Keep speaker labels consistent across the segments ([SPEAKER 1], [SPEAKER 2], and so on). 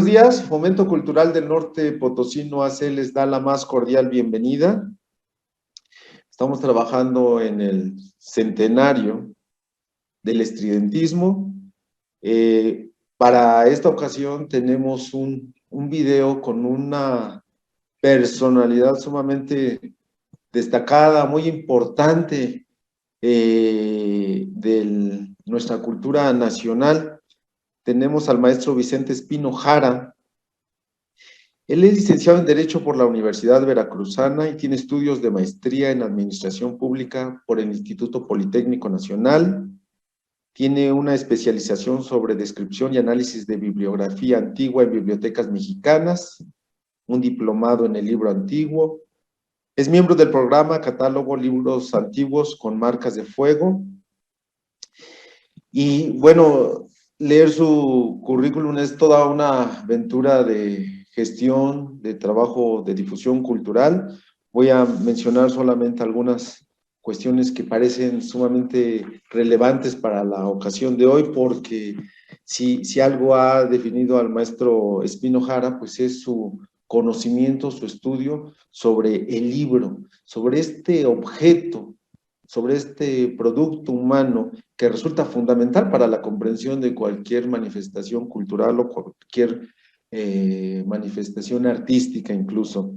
[SPEAKER 1] Buenos días, Fomento Cultural del Norte Potosino AC les da la más cordial bienvenida. Estamos trabajando en el centenario del estridentismo. Para esta ocasión tenemos un video con una personalidad sumamente destacada, muy importante de nuestra cultura nacional. Tenemos al maestro Vicente Espino Jara. Él es licenciado en Derecho por la Universidad Veracruzana y tiene estudios de maestría en Administración Pública por el Instituto Politécnico Nacional. Tiene una especialización sobre descripción y análisis de bibliografía antigua en bibliotecas mexicanas, un diplomado en el libro antiguo. Es miembro del programa Catálogo Libros Antiguos con Marcas de Fuego. Y bueno, leer su currículum es toda una aventura de gestión, de trabajo de difusión cultural. Voy a mencionar solamente algunas cuestiones que parecen sumamente relevantes para la ocasión de hoy, porque si algo ha definido al maestro Espino Jara, pues es su conocimiento, su estudio sobre el libro, sobre este objeto, sobre este producto humano que resulta fundamental para la comprensión de cualquier manifestación cultural o cualquier manifestación artística incluso.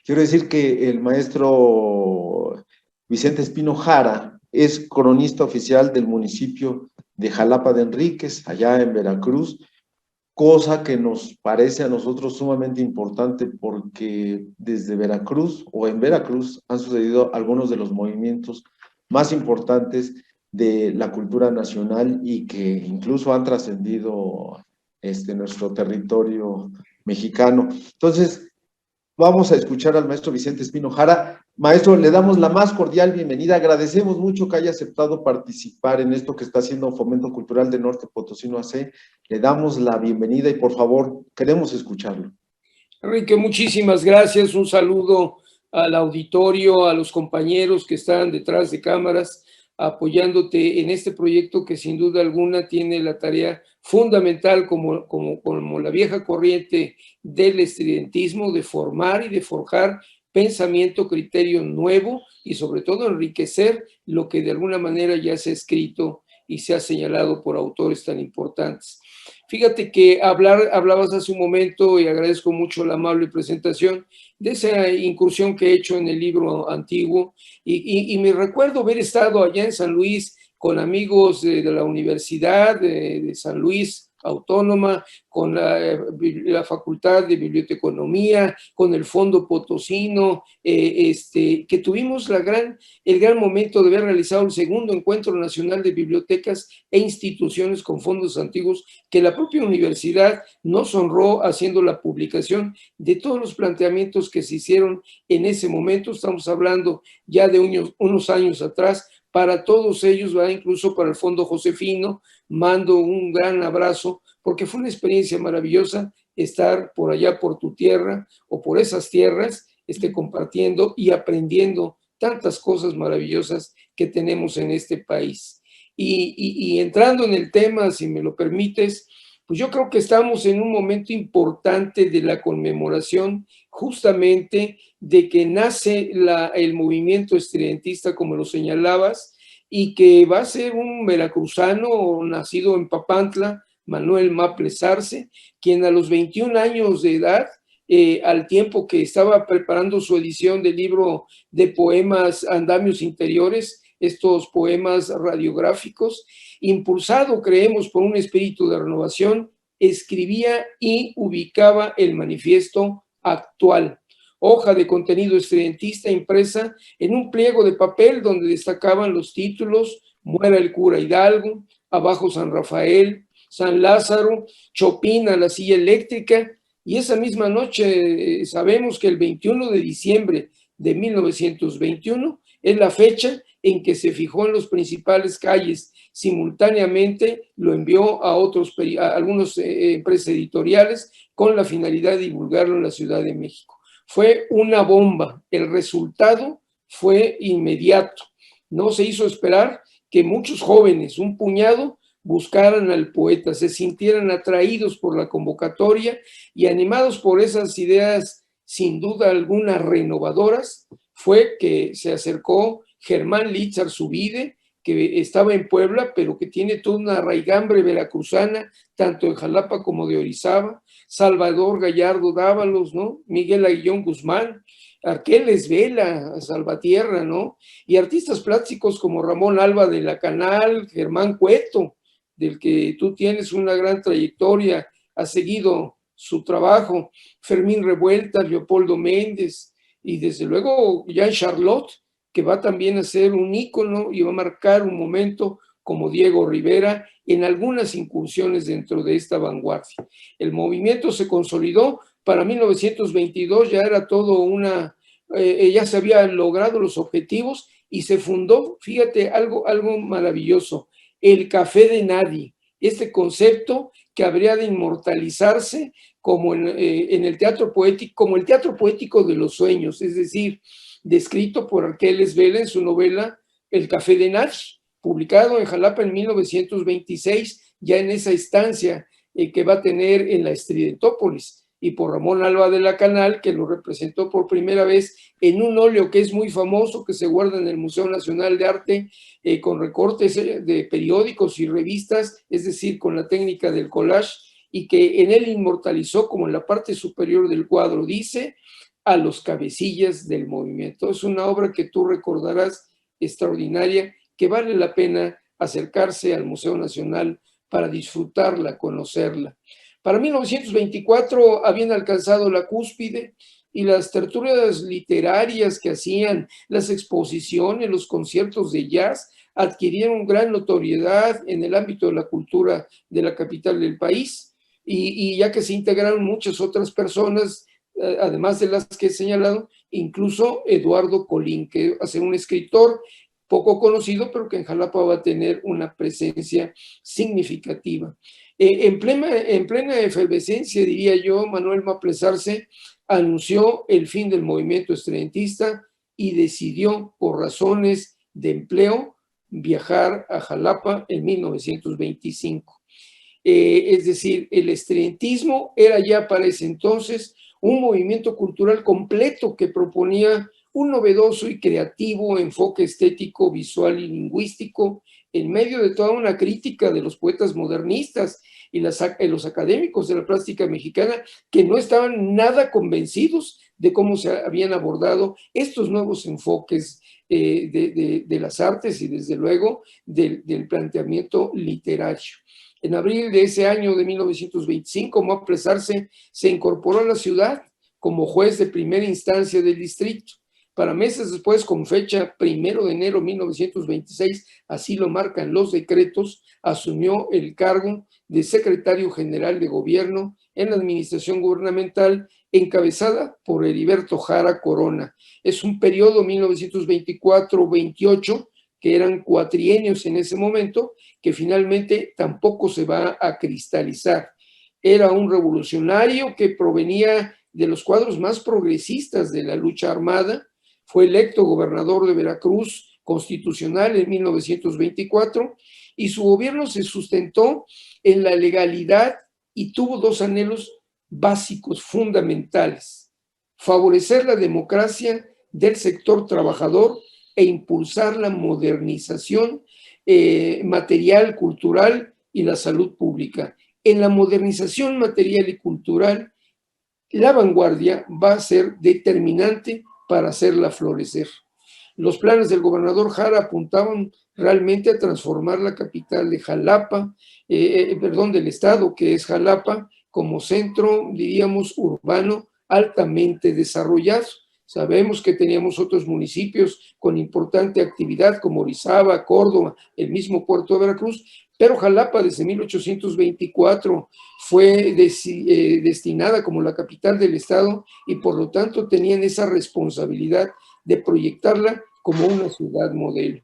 [SPEAKER 1] Quiero decir que el maestro Vicente Espino Jara es cronista oficial del municipio de Jalapa de Enríquez, allá en Veracruz, cosa que nos parece a nosotros sumamente importante porque desde Veracruz o en Veracruz han sucedido algunos de los movimientos más importantes de la cultura nacional y que incluso han trascendido nuestro territorio mexicano. Entonces, vamos a escuchar al maestro Vicente Espino Jara. Maestro, le damos la más cordial bienvenida. Agradecemos mucho que haya aceptado participar en esto que está haciendo Fomento Cultural de Norte Potosino AC. Le damos la bienvenida y por favor, queremos escucharlo.
[SPEAKER 2] Enrique, muchísimas gracias. Un saludo al auditorio, a los compañeros que están detrás de cámaras apoyándote en este proyecto que sin duda alguna tiene la tarea fundamental como la vieja corriente del estridentismo de formar y de forjar pensamiento, criterio nuevo y sobre todo enriquecer lo que de alguna manera ya se ha escrito y se ha señalado por autores tan importantes. Fíjate que hablabas hace un momento, y agradezco mucho la amable presentación, de esa incursión que he hecho en el libro antiguo, y me recuerdo haber estado allá en San Luis con amigos de la Universidad de San Luis Autónoma, con la Facultad de Biblioteconomía, con el Fondo Potosino, que tuvimos el gran momento de haber realizado el segundo Encuentro Nacional de Bibliotecas e Instituciones con Fondos Antiguos, que la propia universidad nos honró haciendo la publicación de todos los planteamientos que se hicieron en ese momento. Estamos hablando ya de unos años atrás. Para todos ellos, ¿verdad? Incluso para el Fondo Josefino, mando un gran abrazo, porque fue una experiencia maravillosa estar por allá por tu tierra o por esas tierras, compartiendo y aprendiendo tantas cosas maravillosas que tenemos en este país. Y entrando en el tema, si me lo permites, pues yo creo que estamos en un momento importante de la conmemoración justamente de que nace el movimiento estridentista, como lo señalabas, y que va a ser un veracruzano nacido en Papantla, Manuel Maples Arce, quien a los 21 años de edad, al tiempo que estaba preparando su edición del libro de poemas Andamios Interiores, estos poemas radiográficos, impulsado, creemos, por un espíritu de renovación, escribía y ubicaba el manifiesto actual, hoja de contenido estridentista impresa en un pliego de papel donde destacaban los títulos: Muera el cura Hidalgo, abajo San Rafael, San Lázaro, Chopin a la silla eléctrica. Y esa misma noche sabemos que el 21 de diciembre de 1921 es la fecha en que se fijó en las principales calles. Simultáneamente lo envió a algunas empresas editoriales con la finalidad de divulgarlo en la Ciudad de México. Fue una bomba. El resultado fue inmediato. No se hizo esperar que muchos jóvenes, un puñado, buscaran al poeta, se sintieran atraídos por la convocatoria y animados por esas ideas sin duda alguna renovadoras, fue que se acercó Germán Litz Arzubide, que estaba en Puebla, pero que tiene toda una raigambre veracruzana, tanto en Jalapa como de Orizaba, Salvador Gallardo Dávalos, ¿no? Miguel Aguillón Guzmán, Arqueles Vela, Salvatierra, ¿no? Y artistas plásticos como Ramón Alba de la Canal, Germán Cueto, del que tú tienes una gran trayectoria, has seguido su trabajo, Fermín Revuelta, Leopoldo Méndez, y desde luego Jean Charlotte, que va también a ser un ícono y va a marcar un momento como Diego Rivera en algunas incursiones dentro de esta vanguardia. El movimiento se consolidó, para 1922 ya era todo ya se habían logrado los objetivos y se fundó, fíjate, algo maravilloso, el Café de Nadie, este concepto que habría de inmortalizarse como en el teatro poético, como el teatro poético de los sueños, es decir, descrito por Arqueles Vela en su novela El Café de Nadie, publicado en Jalapa en 1926, ya en esa estancia que va a tener en la Estridentópolis, y por Ramón Alba de la Canal, que lo representó por primera vez en un óleo que es muy famoso, que se guarda en el Museo Nacional de Arte, con recortes de periódicos y revistas, es decir, con la técnica del collage, y que en él inmortalizó, como en la parte superior del cuadro dice, a los cabecillas del movimiento. Es una obra que tú recordarás extraordinaria, que vale la pena acercarse al Museo Nacional para disfrutarla, conocerla. Para 1924 habían alcanzado la cúspide y las tertulias literarias que hacían, las exposiciones, los conciertos de jazz, adquirieron gran notoriedad en el ámbito de la cultura de la capital del país, y ya que se integraron muchas otras personas, además de las que he señalado, incluso Eduardo Colín, que va a ser un escritor poco conocido, pero que en Jalapa va a tener una presencia significativa. En plena efervescencia, diría yo, Manuel Maples Arce anunció el fin del movimiento estudiantista y decidió, por razones de empleo, viajar a Jalapa en 1925. Es decir, el estudiantismo era ya para ese entonces un movimiento cultural completo que proponía un novedoso y creativo enfoque estético, visual y lingüístico en medio de toda una crítica de los poetas modernistas y los académicos de la plástica mexicana, que no estaban nada convencidos de cómo se habían abordado estos nuevos enfoques de las artes y desde luego del planteamiento literario. En abril de ese año de 1925, Maples Arce se incorporó a la ciudad como juez de primera instancia del distrito. Para meses después, con fecha 1 de enero de 1926, así lo marcan los decretos, asumió el cargo de secretario general de gobierno en la administración gubernamental encabezada por Heriberto Jara Corona. Es un periodo 1924-28, que eran cuatrienios en ese momento, que finalmente tampoco se va a cristalizar. Era un revolucionario que provenía de los cuadros más progresistas de la lucha armada, fue electo gobernador de Veracruz constitucional en 1924 y su gobierno se sustentó en la legalidad y tuvo dos anhelos básicos, fundamentales: favorecer la democracia del sector trabajador e impulsar la modernización material, cultural y la salud pública. En la modernización material y cultural, la vanguardia va a ser determinante para hacerla florecer. Los planes del gobernador Jara apuntaban realmente a transformar la capital de Jalapa, del estado que es Jalapa, como centro, diríamos, urbano altamente desarrollado. Sabemos que teníamos otros municipios con importante actividad como Orizaba, Córdoba, el mismo Puerto de Veracruz, pero Jalapa desde 1824 fue destinada como la capital del estado y por lo tanto tenían esa responsabilidad de proyectarla como una ciudad modelo.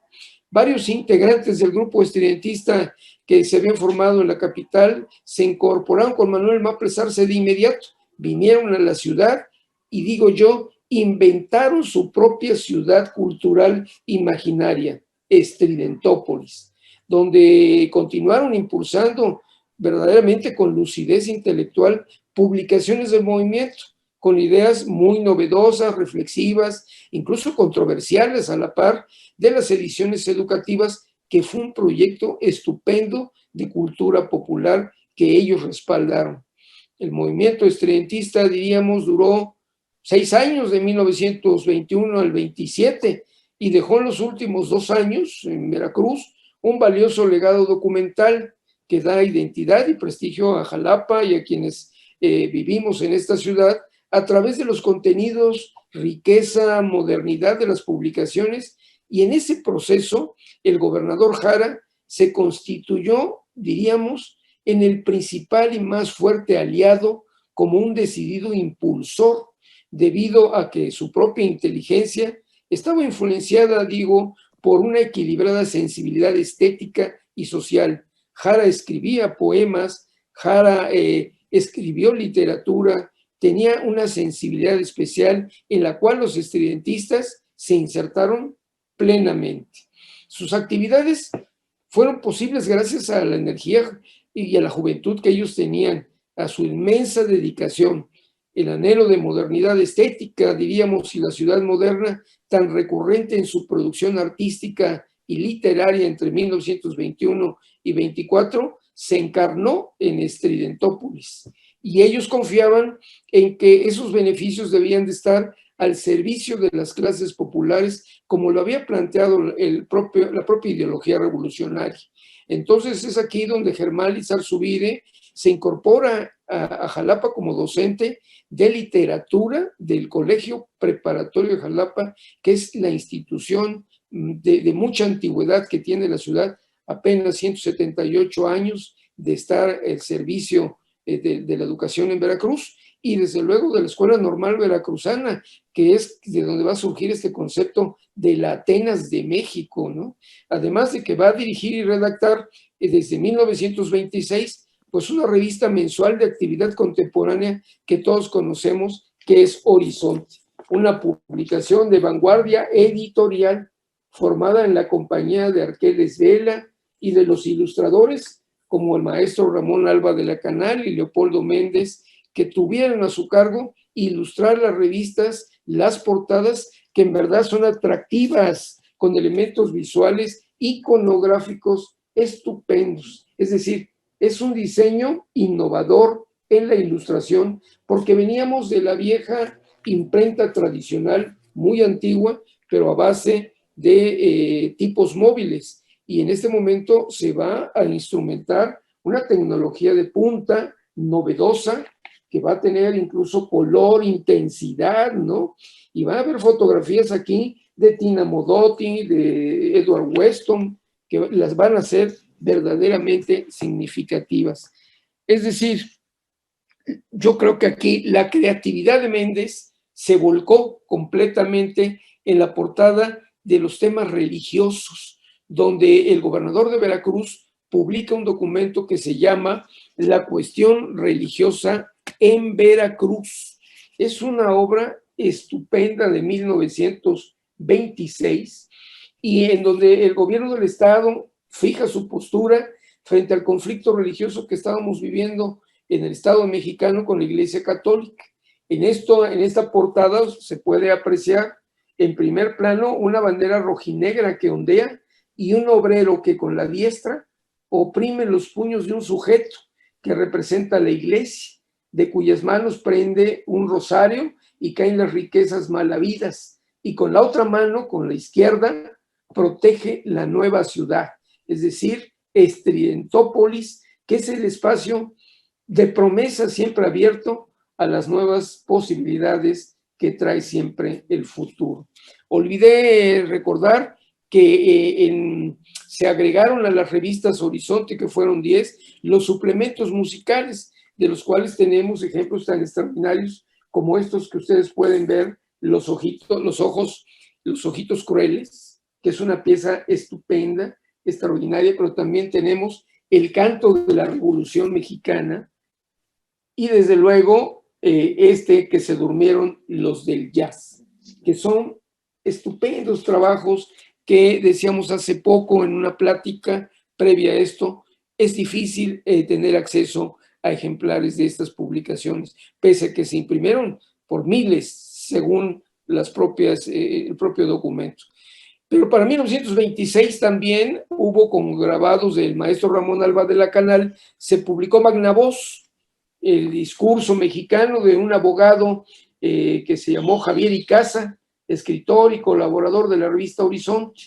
[SPEAKER 2] Varios integrantes del grupo estudiantista que se habían formado en la capital se incorporaron con Manuel Maples Arce de inmediato, vinieron a la ciudad y digo yo, inventaron su propia ciudad cultural imaginaria, Estridentópolis. donde continuaron impulsando verdaderamente con lucidez intelectual publicaciones del movimiento, con ideas muy novedosas, reflexivas, incluso controversiales a la par de las ediciones educativas, que fue un proyecto estupendo de cultura popular que ellos respaldaron. El movimiento estridentista, diríamos, duró 6 años, de 1921 al 27, y dejó en los últimos 2 años en Veracruz un valioso legado documental que da identidad y prestigio a Jalapa y a quienes vivimos en esta ciudad a través de los contenidos, riqueza, modernidad de las publicaciones. Y en ese proceso el gobernador Jara se constituyó, diríamos, en el principal y más fuerte aliado, como un decidido impulsor, debido a que su propia inteligencia estaba influenciada, digo, por una equilibrada sensibilidad estética y social. Jara escribía poemas, Jara escribió literatura, tenía una sensibilidad especial en la cual los estridentistas se insertaron plenamente. Sus actividades fueron posibles gracias a la energía y a la juventud que ellos tenían, a su inmensa dedicación, el anhelo de modernidad estética, diríamos, y la ciudad moderna, tan recurrente en su producción artística y literaria entre 1921 y 24, se encarnó en Estridentópolis. Y ellos confiaban en que esos beneficios debían de estar al servicio de las clases populares, como lo había planteado la propia ideología revolucionaria. Entonces es aquí donde Germán Izarzubide se incorpora a Jalapa como docente de literatura del Colegio Preparatorio de Jalapa, que es la institución de mucha antigüedad que tiene la ciudad, apenas 178 años de estar al servicio de la educación en Veracruz, y desde luego de la Escuela Normal Veracruzana, que es de donde va a surgir este concepto de la Atenas de México, ¿no? Además de que va a dirigir y redactar desde 1926, pues una revista mensual de actividad contemporánea que todos conocemos, que es Horizonte, una publicación de vanguardia editorial formada en la compañía de Arqueles Vela y de los ilustradores como el maestro Ramón Alba de la Canal y Leopoldo Méndez, que tuvieron a su cargo ilustrar las revistas, las portadas, que en verdad son atractivas, con elementos visuales, iconográficos estupendos. Es decir, es un diseño innovador en la ilustración, porque veníamos de la vieja imprenta tradicional, muy antigua, pero a base de tipos móviles. Y en este momento se va a instrumentar una tecnología de punta novedosa, que va a tener incluso color, intensidad, ¿no? Y va a haber fotografías aquí de Tina Modotti, de Edward Weston, que las van a hacer verdaderamente significativas. Es decir, yo creo que aquí la creatividad de Méndez se volcó completamente en la portada de los temas religiosos, donde el gobernador de Veracruz publica un documento que se llama La cuestión religiosa en Veracruz. Es una obra estupenda de 1926 y en donde el gobierno del estado fija su postura frente al conflicto religioso que estábamos viviendo en el estado mexicano con la Iglesia Católica. En esta portada se puede apreciar en primer plano una bandera rojinegra que ondea y un obrero que con la diestra oprime los puños de un sujeto que representa a la iglesia, de cuyas manos prende un rosario y caen las riquezas mal habidas, y con la otra mano, con la izquierda, protege la nueva ciudad, es decir, Estridentópolis, que es el espacio de promesa siempre abierto a las nuevas posibilidades que trae siempre el futuro. Olvidé recordar que se agregaron a las revistas Horizonte, que fueron 10, los suplementos musicales, de los cuales tenemos ejemplos tan extraordinarios como estos que ustedes pueden ver, los ojitos crueles, que es una pieza estupenda, extraordinaria, pero también tenemos el canto de la Revolución Mexicana y desde luego que se durmieron los del jazz, que son estupendos trabajos que decíamos hace poco en una plática, previa a esto, es difícil tener acceso a ejemplares de estas publicaciones, pese a que se imprimieron por miles, según el propio documento. Pero para 1926 también hubo con grabados del maestro Ramón Alba de la Canal, se publicó Magna Voz, el discurso mexicano de un abogado que se llamó Javier Icaza, escritor y colaborador de la revista Horizonte.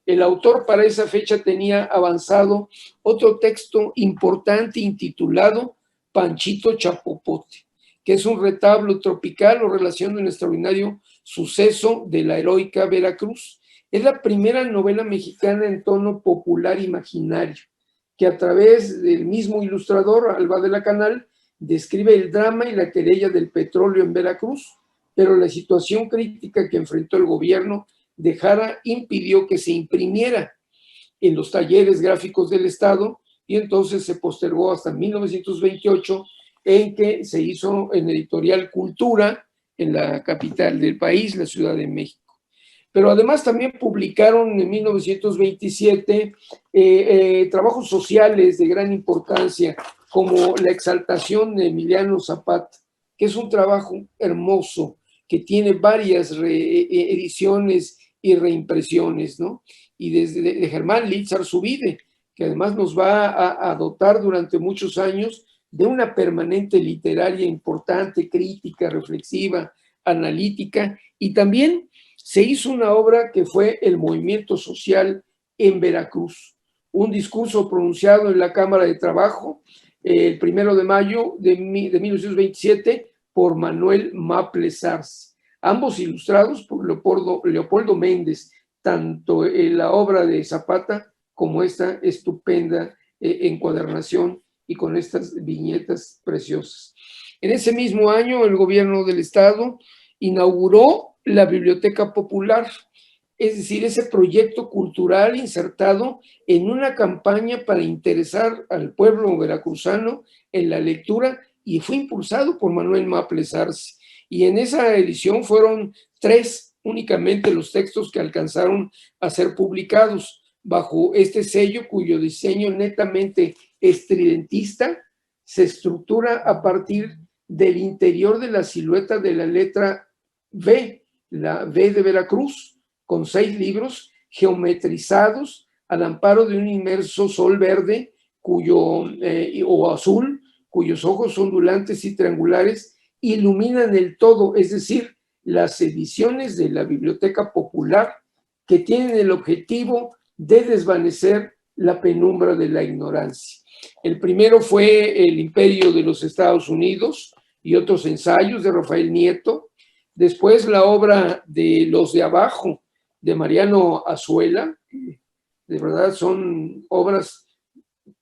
[SPEAKER 2] El autor para esa fecha tenía avanzado otro texto importante intitulado Panchito Chapopote, que es un retablo tropical o relación de un extraordinario suceso de la heroica Veracruz. Es la primera novela mexicana en tono popular imaginario, que a través del mismo ilustrador, Alba de la Canal, describe el drama y la querella del petróleo en Veracruz, pero la situación crítica que enfrentó el gobierno de Jara impidió que se imprimiera en los talleres gráficos del Estado y entonces se postergó hasta 1928, en que se hizo en Editorial Cultura, en la capital del país, la Ciudad de México. Pero además también publicaron en 1927 trabajos sociales de gran importancia, como La exaltación de Emiliano Zapata, que es un trabajo hermoso, que tiene varias ediciones y reimpresiones, ¿no? Y desde de Germán Litz Arzubide, que además nos va a dotar durante muchos años de una permanente literaria importante, crítica, reflexiva, analítica, y también se hizo una obra que fue El movimiento social en Veracruz, un discurso pronunciado en la Cámara de Trabajo el 1 de mayo de 1927 por Manuel Maples Arce, ambos ilustrados por Leopoldo Méndez, tanto en la obra de Zapata como esta estupenda encuadernación y con estas viñetas preciosas. En ese mismo año, el gobierno del Estado inauguró la Biblioteca Popular, es decir, ese proyecto cultural insertado en una campaña para interesar al pueblo veracruzano en la lectura, y fue impulsado por Manuel Maples Arce. Y en esa edición fueron 3 únicamente los textos que alcanzaron a ser publicados bajo este sello, cuyo diseño netamente estridentista se estructura a partir del interior de la silueta de la letra V, la V de Veracruz, con 6 libros geometrizados al amparo de un inmerso sol verde o azul, cuyos ojos ondulantes y triangulares iluminan el todo, es decir, las ediciones de la Biblioteca Popular, que tienen el objetivo de desvanecer la penumbra de la ignorancia. El primero fue El Imperio de los Estados Unidos y otros ensayos de Rafael Nieto. Después la obra de Los de Abajo, de Mariano Azuela, que de verdad son obras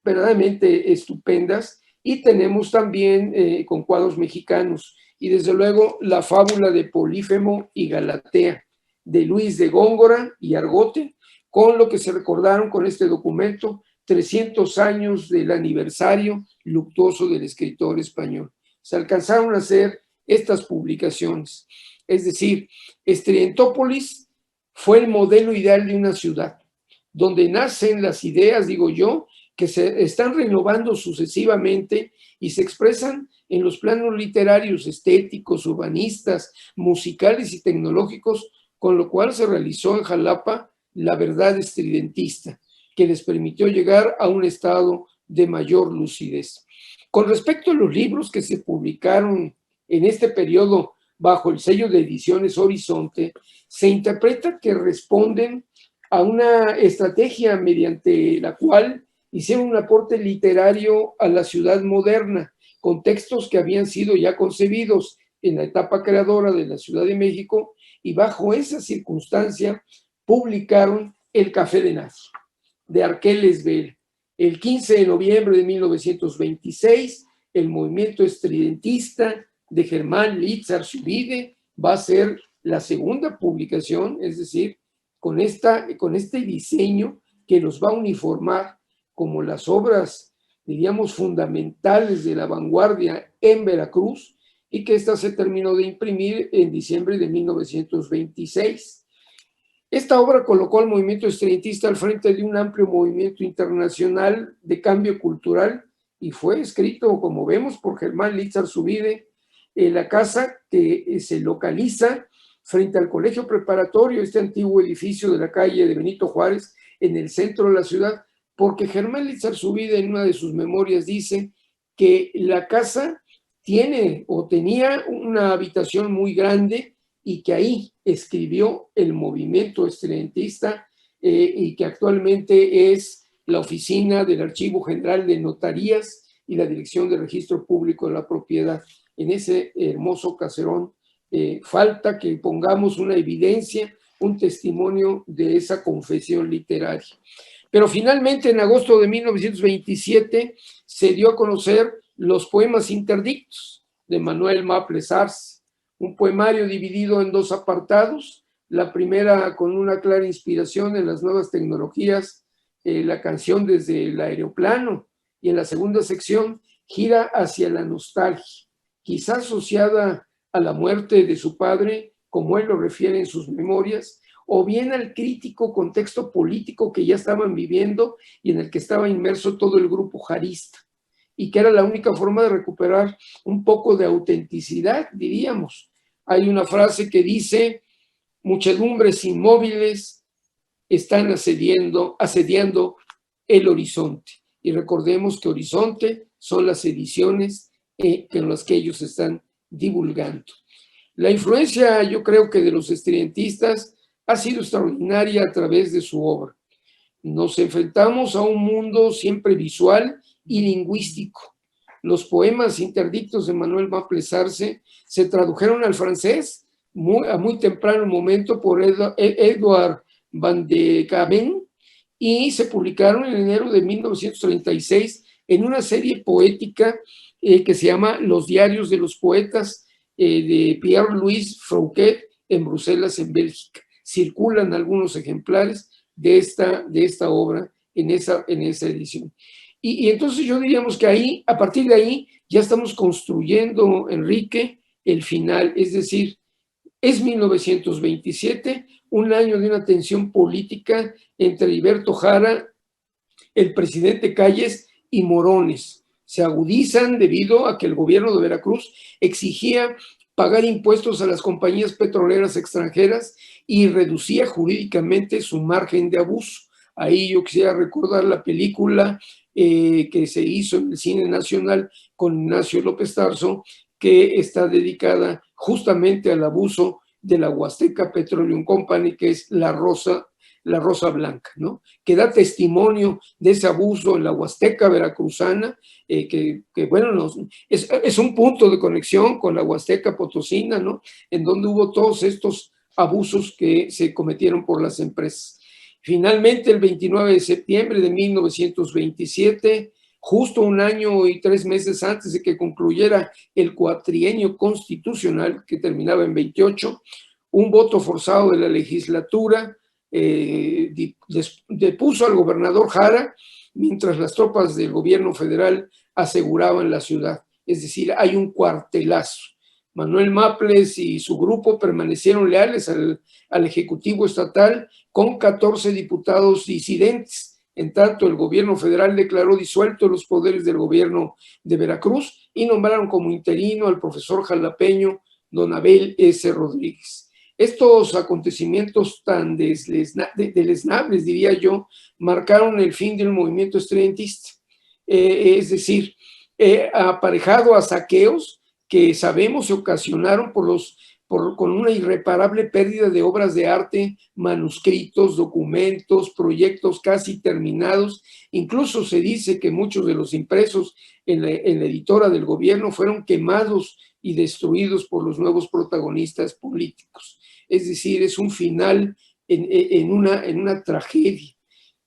[SPEAKER 2] verdaderamente estupendas. Y tenemos también con cuadros mexicanos, y desde luego La fábula de Polífemo y Galatea, de Luis de Góngora y Argote, con lo que se recordaron con este documento 300 años del aniversario luctuoso del escritor español. Se alcanzaron a hacer estas publicaciones. Es decir, Estridentópolis fue el modelo ideal de una ciudad, donde nacen las ideas, digo yo, que se están renovando sucesivamente y se expresan en los planos literarios, estéticos, urbanistas, musicales y tecnológicos, con lo cual se realizó en Jalapa la verdad estridentista, que les permitió llegar a un estado de mayor lucidez. Con respecto a los libros que se publicaron en este periodo bajo el sello de Ediciones Horizonte, se interpreta que responden a una estrategia mediante la cual hicieron un aporte literario a la ciudad moderna, con textos que habían sido ya concebidos en la etapa creadora de la Ciudad de México, y bajo esa circunstancia publicaron El Café de Nadie, de Arqueles Bell. El 15 de noviembre de 1926, el movimiento estridentista de Germán Litz Arzubide va a ser la segunda publicación, es decir, con este diseño que los va a uniformar como las obras, diríamos, fundamentales de la vanguardia en Veracruz, y que esta se terminó de imprimir en diciembre de 1926. Esta obra colocó al movimiento estridentista al frente de un amplio movimiento internacional de cambio cultural y fue escrito, como vemos, por Germán Lizarzubide, en la casa que se localiza frente al Colegio Preparatorio, este antiguo edificio de la calle de Benito Juárez, en el centro de la ciudad, porque Germán Lizarzubide en una de sus memorias dice que la casa tiene o tenía una habitación muy grande y que ahí escribió el movimiento estridentista y que actualmente es la oficina del Archivo General de Notarías y la Dirección de Registro Público de la Propiedad. En ese hermoso caserón falta que pongamos una evidencia, un testimonio de esa confesión literaria. Pero finalmente, en agosto de 1927, se dio a conocer los poemas interdictos de Manuel Maples Arce, un poemario dividido en dos apartados, la primera con una clara inspiración en las nuevas tecnologías, la canción desde el aeroplano, y en la segunda sección gira hacia la nostalgia, quizás asociada a la muerte de su padre, como él lo refiere en sus memorias, o bien al crítico contexto político que ya estaban viviendo y en el que estaba inmerso todo el grupo jarista, y que era la única forma de recuperar un poco de autenticidad, diríamos. Hay una frase que dice: muchedumbres inmóviles están asediando el horizonte. Y recordemos que horizonte son las ediciones en las que ellos están divulgando. La influencia, yo creo que de los estridentistas ha sido extraordinaria a través de su obra. Nos enfrentamos a un mundo siempre visual y lingüístico. Los poemas interdictos de Manuel Maples Arce se tradujeron al francés a muy temprano momento por Edouard Van de Caben y se publicaron en enero de 1936 en una serie poética que se llama Los Diarios de los Poetas de Pierre-Louis Fouquet en Bruselas, en Bélgica. Circulan algunos ejemplares de esta obra en esa edición. Y entonces yo diríamos que ahí, a partir de ahí, ya estamos construyendo, Enrique, el final, es decir, es 1927, un año de una tensión política entre Heriberto Jara, el presidente Calles y Morones. Se agudizan debido a que el gobierno de Veracruz exigía pagar impuestos a las compañías petroleras extranjeras y reducía jurídicamente su margen de abuso. Ahí yo quisiera recordar la película que se hizo en el Cine Nacional con Ignacio López Tarso, que está dedicada justamente al abuso de la Huasteca Petroleum Company, que es la Rosa Blanca, ¿no? Que da testimonio de ese abuso en la Huasteca veracruzana, que bueno, es un punto de conexión con la Huasteca potosina, ¿no? En donde hubo todos estos abusos que se cometieron por las empresas. Finalmente, el 29 de septiembre de 1927, justo un año y 3 meses antes de que concluyera el cuatrienio constitucional, que terminaba en 28, un voto forzado de la legislatura depuso al gobernador Jara, mientras las tropas del gobierno federal aseguraban la ciudad. Es decir, hay un cuartelazo. Manuel Maples y su grupo permanecieron leales al Ejecutivo Estatal con 14 diputados disidentes. En tanto, el gobierno federal declaró disueltos los poderes del gobierno de Veracruz y nombraron como interino al profesor jalapeño don Abel S. Rodríguez. Estos acontecimientos tan deleznables, diría yo, marcaron el fin del movimiento estridentista. Es decir, aparejado a saqueos que sabemos se ocasionaron con una irreparable pérdida de obras de arte, manuscritos, documentos, proyectos casi terminados. Incluso se dice que muchos de los impresos en la editora del gobierno fueron quemados y destruidos por los nuevos protagonistas políticos. Es decir, es un final en una tragedia.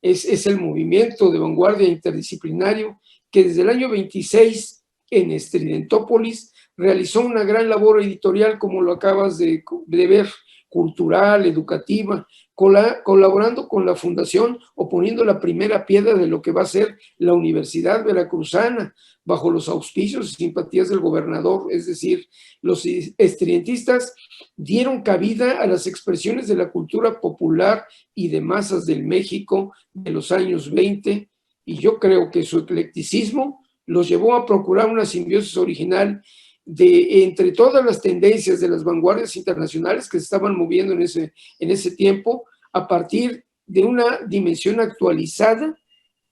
[SPEAKER 2] Es el movimiento de vanguardia interdisciplinario que desde el año 26 en Estridentópolis realizó una gran labor editorial, como lo acabas de ver, cultural, educativa, colaborando con la fundación o poniendo la primera piedra de lo que va a ser la Universidad Veracruzana, bajo los auspicios y simpatías del gobernador. Es decir, los estridentistas dieron cabida a las expresiones de la cultura popular y de masas del México de los años 20, y yo creo que su eclecticismo los llevó a procurar una simbiosis original entre todas las tendencias de las vanguardias internacionales que se estaban moviendo en ese tiempo, a partir de una dimensión actualizada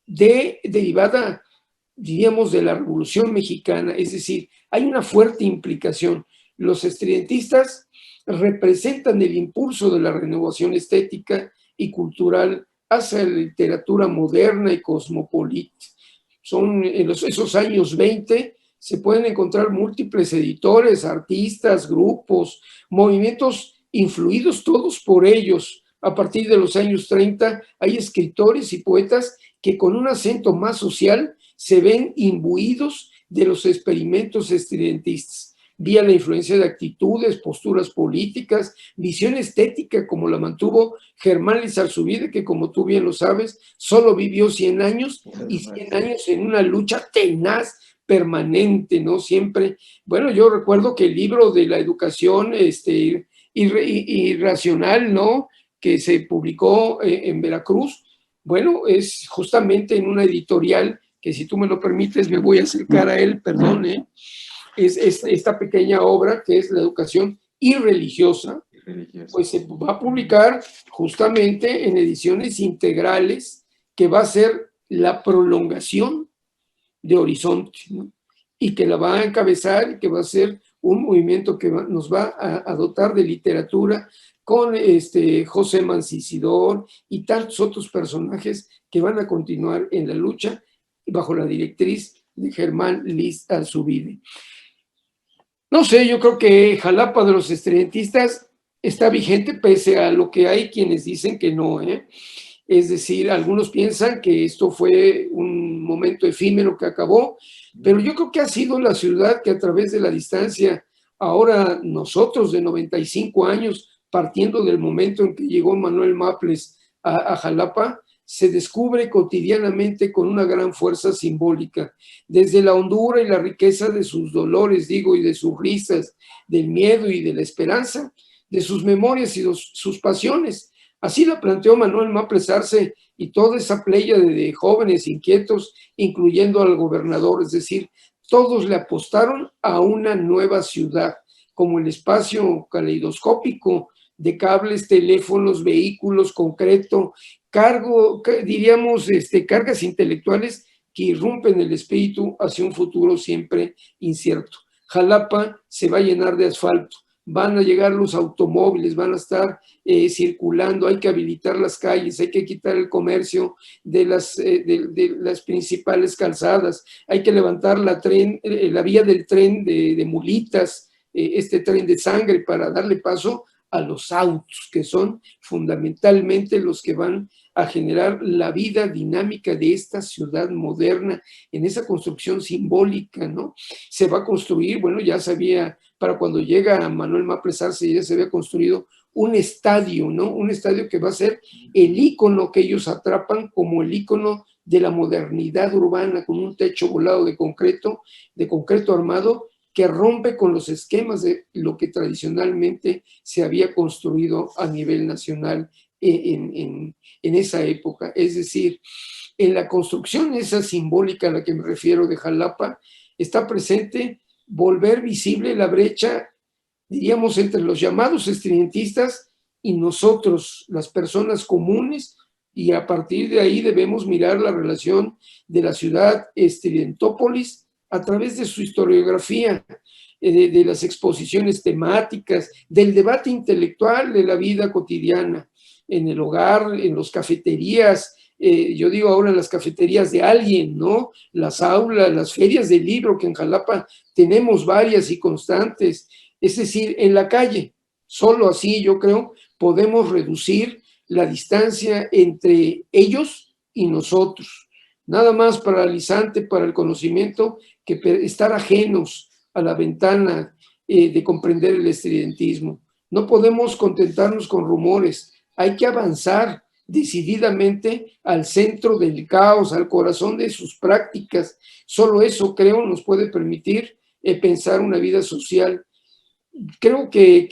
[SPEAKER 2] derivada, diríamos, de la Revolución Mexicana. Es decir, hay una fuerte implicación. Los estridentistas representan el impulso de la renovación estética y cultural hacia la literatura moderna y cosmopolita. Son en esos años 20, se pueden encontrar múltiples editores, artistas, grupos, movimientos influidos todos por ellos. A partir de los años 30 hay escritores y poetas que con un acento más social se ven imbuidos de los experimentos estridentistas, vía la influencia de actitudes, posturas políticas, visión estética como la mantuvo Germán Lizalzubide, que como tú bien lo sabes, solo vivió 100 años y 100 años en una lucha tenaz, permanente, ¿no? Siempre. Bueno, yo recuerdo que el libro de la educación irracional, ¿no?, que se publicó en Veracruz, bueno, es justamente en una editorial que, si tú me lo permites, me voy a acercar a él, perdón, es esta pequeña obra que es La educación irreligiosa, pues se va a publicar justamente en ediciones integrales, que va a ser la prolongación de Horizonte, ¿no?, y que la va a encabezar, que va a ser un movimiento que nos va a dotar de literatura con José Mancisidor y tantos otros personajes que van a continuar en la lucha bajo la directriz de Germán Lizalzubide. No sé, yo creo que Jalapa de los estridentistas está vigente, pese a lo que hay quienes dicen que no, ¿eh? Es decir, algunos piensan que esto fue un momento efímero que acabó, pero yo creo que ha sido la ciudad que, a través de la distancia, ahora nosotros de 95 años, partiendo del momento en que llegó Manuel Maples a Jalapa, se descubre cotidianamente con una gran fuerza simbólica, desde la hondura y la riqueza de sus dolores, digo, y de sus risas, del miedo y de la esperanza, de sus memorias y sus pasiones. Así la planteó Manuel Maples Arce y toda esa pléyade de jóvenes inquietos, incluyendo al gobernador. Es decir, todos le apostaron a una nueva ciudad, como el espacio caleidoscópico de cables, teléfonos, vehículos, concreto, diríamos, cargas intelectuales que irrumpen el espíritu hacia un futuro siempre incierto. Jalapa se va a llenar de asfalto, van a llegar los automóviles, van a estar circulando, hay que habilitar las calles, hay que quitar el comercio de las principales calzadas, hay que levantar la vía del tren de mulitas, este tren de sangre, para darle paso a los autos, que son fundamentalmente los que van a generar la vida dinámica de esta ciudad moderna, en esa construcción simbólica, ¿no? Se va a construir, bueno, ya se había, para cuando llega Manuel Maples Arce, ya se había construido un estadio, ¿no? Un estadio que va a ser el ícono que ellos atrapan como el ícono de la modernidad urbana, con un techo volado de concreto armado, que rompe con los esquemas de lo que tradicionalmente se había construido a nivel nacional en esa época. Es decir, en la construcción esa simbólica a la que me refiero de Jalapa, está presente volver visible la brecha, diríamos, entre los llamados estridentistas y nosotros, las personas comunes, y a partir de ahí debemos mirar la relación de la ciudad estridentópolis a través de su historiografía, de las exposiciones temáticas, del debate intelectual de la vida cotidiana, en el hogar, en las cafeterías, yo digo ahora en las cafeterías de alguien, ¿no? Las aulas, las ferias del libro, que en Jalapa tenemos varias y constantes, es decir, en la calle. Solo así, yo creo, podemos reducir la distancia entre ellos y nosotros. Nada más paralizante para el conocimiento que estar ajenos a la ventana de comprender el estridentismo. No podemos contentarnos con rumores, hay que avanzar decididamente al centro del caos, al corazón de sus prácticas. Solo eso, creo, nos puede permitir pensar una vida social. Creo que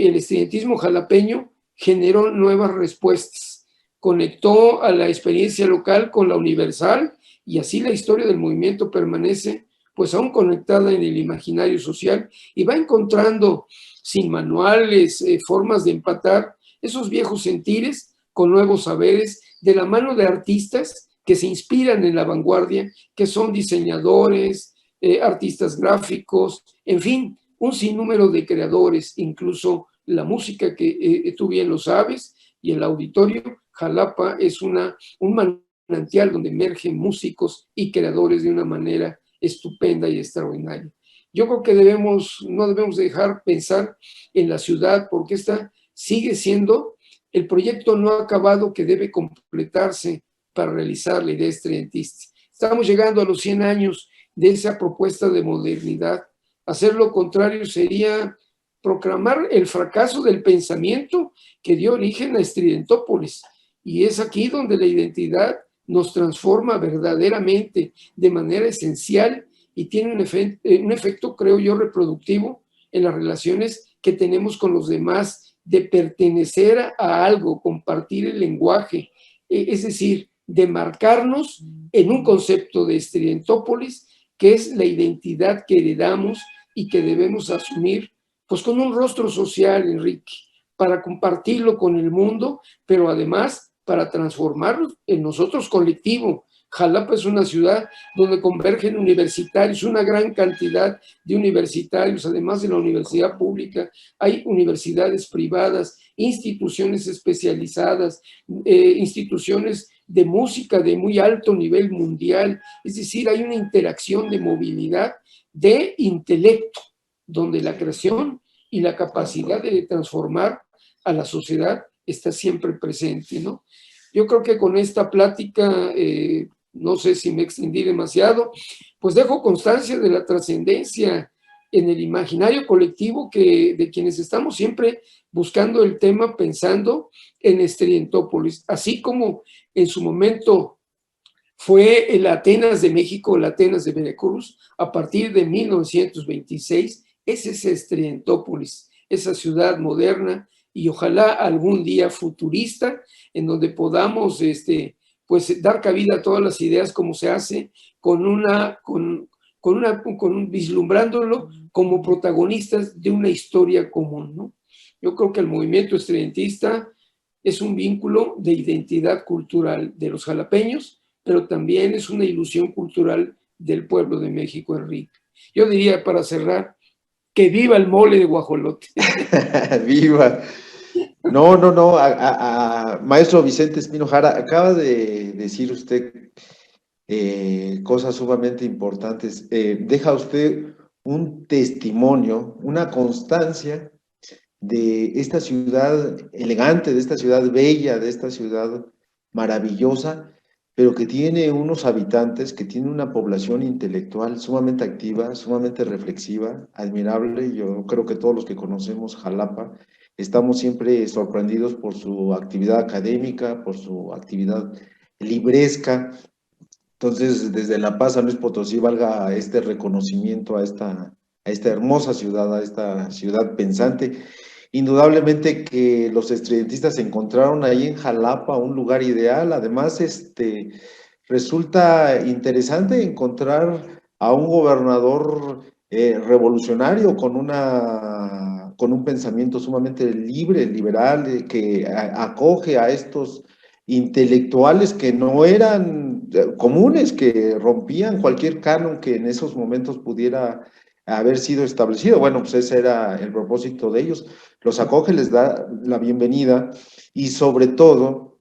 [SPEAKER 2] el estudiantismo jalapeño generó nuevas respuestas, conectó a la experiencia local con la universal y así la historia del movimiento permanece pues aún conectada en el imaginario social y va encontrando sin manuales, formas de empatar esos viejos sentires con nuevos saberes de la mano de artistas que se inspiran en la vanguardia, que son diseñadores, artistas gráficos, en fin, un sinnúmero de creadores, incluso la música que tú bien lo sabes, y el auditorio. Jalapa es un manantial donde emergen músicos y creadores de una manera estupenda y extraordinaria. Yo creo que no debemos dejar pensar en la ciudad, porque esta sigue siendo el proyecto no acabado que debe completarse para realizar la idea estudiantista. Estamos llegando a los 100 años de esa propuesta de modernidad. Hacer lo contrario sería proclamar el fracaso del pensamiento que dio origen a Estridentópolis. Y es aquí donde la identidad nos transforma verdaderamente de manera esencial y tiene un efecto, creo yo, reproductivo en las relaciones que tenemos con los demás, de pertenecer a algo, compartir el lenguaje, es decir, de marcarnos en un concepto de Estridentópolis, que es la identidad que heredamos y que debemos asumir, pues con un rostro social, Enrique, para compartirlo con el mundo, pero además para transformarlo en nosotros colectivo. Jalapa es una ciudad donde convergen universitarios, una gran cantidad de universitarios, además de la universidad pública, hay universidades privadas, instituciones especializadas, instituciones de música de muy alto nivel mundial, es decir, hay una interacción de movilidad de intelecto, donde la creación y la capacidad de transformar a la sociedad está siempre presente, ¿no? Yo creo que con esta plática, no sé si me extendí demasiado, pues dejo constancia de la trascendencia en el imaginario colectivo de quienes estamos siempre buscando el tema pensando en Estridentópolis, así como en su momento fue el Atenas de México, el Atenas de Veracruz, a partir de 1926, ese es Estridentópolis, esa ciudad moderna y ojalá algún día futurista, en donde podamos pues, dar cabida a todas las ideas como se hace, vislumbrándolo como protagonistas de una historia común, ¿no? Yo creo que el movimiento estudiantista es un vínculo de identidad cultural de los jalapeños, pero también es una ilusión cultural del pueblo de México, Enrique. Yo diría, para cerrar, que viva el mole de guajolote.
[SPEAKER 1] ¡Viva! No, no, no, maestro Vicente Espino Jara, acaba de decir usted cosas sumamente importantes. Deja usted un testimonio, una constancia de esta ciudad elegante, de esta ciudad bella, de esta ciudad maravillosa, pero que tiene unos habitantes, que tiene una población intelectual sumamente activa, sumamente reflexiva, admirable. Yo creo que todos los que conocemos Jalapa estamos siempre sorprendidos por su actividad académica, por su actividad libresca. Entonces, desde La Paz a Luis Potosí valga este reconocimiento a esta hermosa ciudad, a esta ciudad pensante. Indudablemente que los estudiantistas encontraron ahí en Jalapa un lugar ideal. Además, resulta interesante encontrar a un gobernador revolucionario con un pensamiento sumamente libre, liberal, que acoge a estos intelectuales que no eran comunes, que rompían cualquier canon que en esos momentos pudiera haber sido establecido. Bueno, pues ese era el propósito de ellos. Los acoge, les da la bienvenida y sobre todo,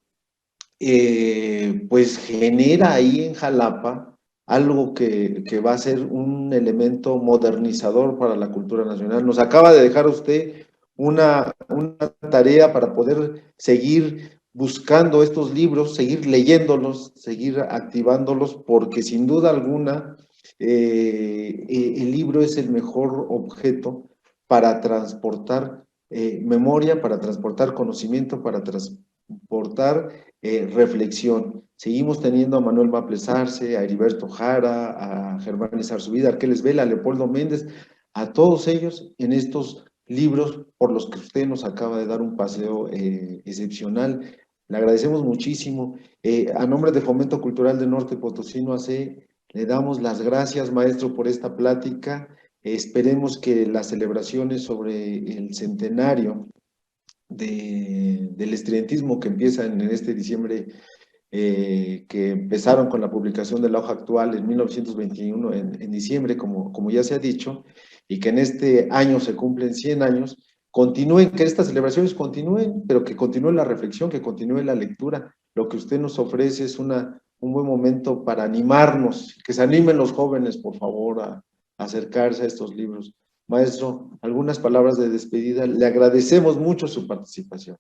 [SPEAKER 1] pues genera ahí en Jalapa algo que va a ser un elemento modernizador para la cultura nacional. Nos acaba de dejar usted una tarea para poder seguir buscando estos libros, seguir leyéndolos, seguir activándolos, porque sin duda alguna el libro es el mejor objeto para transportar memoria, para transportar conocimiento, para transportar reflexión. Seguimos teniendo a Manuel Maples Arce, a Heriberto Jara, a Germán Izarzubida, a Arqueles Vela, a Leopoldo Méndez, a todos ellos en estos libros por los que usted nos acaba de dar un paseo excepcional. Le agradecemos muchísimo. A nombre de Fomento Cultural de Norte Potosino AC, le damos las gracias, maestro, por esta plática. Esperemos que las celebraciones sobre el centenario del estudiantismo que empieza en este diciembre, que empezaron con la publicación de la hoja actual en 1921, en diciembre, como ya se ha dicho, y que en este año se cumplen 100 años, continúen, que estas celebraciones continúen, pero que continúe la reflexión, que continúe la lectura. Lo que usted nos ofrece es un buen momento para animarnos, que se animen los jóvenes, por favor, a acercarse a estos libros. Maestro, algunas palabras de despedida. Le agradecemos mucho su participación.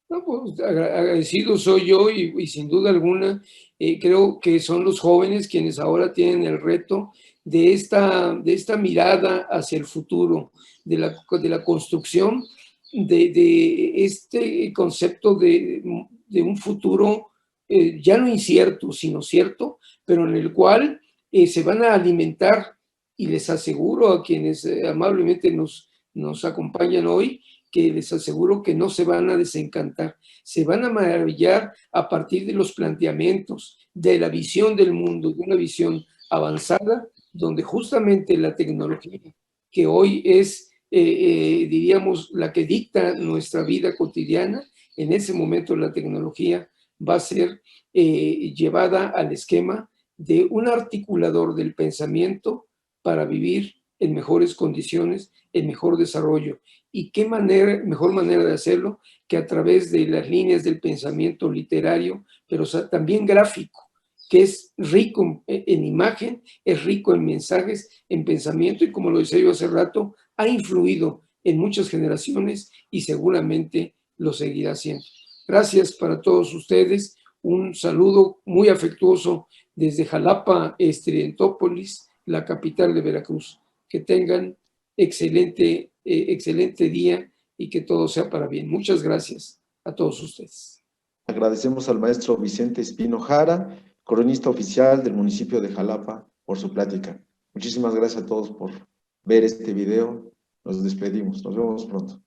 [SPEAKER 2] No, pues, agradecido soy yo y sin duda alguna creo que son los jóvenes quienes ahora tienen el reto de esta mirada hacia el futuro, de la construcción de este concepto de un futuro ya no incierto, sino cierto, pero en el cual se van a alimentar, y les aseguro a quienes amablemente nos acompañan hoy, que les aseguro que no se van a desencantar, se van a maravillar a partir de los planteamientos, de la visión del mundo, de una visión avanzada, donde justamente la tecnología, que hoy es, diríamos, la que dicta nuestra vida cotidiana, en ese momento la tecnología va a ser llevada al esquema de un articulador del pensamiento para vivir en mejores condiciones, en mejor desarrollo. ¿Y qué mejor manera de hacerlo que a través de las líneas del pensamiento literario, pero también gráfico, que es rico en imagen, es rico en mensajes, en pensamiento, y como lo decía yo hace rato, ha influido en muchas generaciones y seguramente lo seguirá haciendo. Gracias para todos ustedes. Un saludo muy afectuoso desde Jalapa, Estridentópolis, la capital de Veracruz. Que tengan excelente día y que todo sea para bien. Muchas gracias a todos ustedes.
[SPEAKER 1] Agradecemos al maestro Vicente Espino Jara, cronista oficial del municipio de Jalapa, por su plática. Muchísimas gracias a todos por ver este video. Nos despedimos. Nos vemos pronto.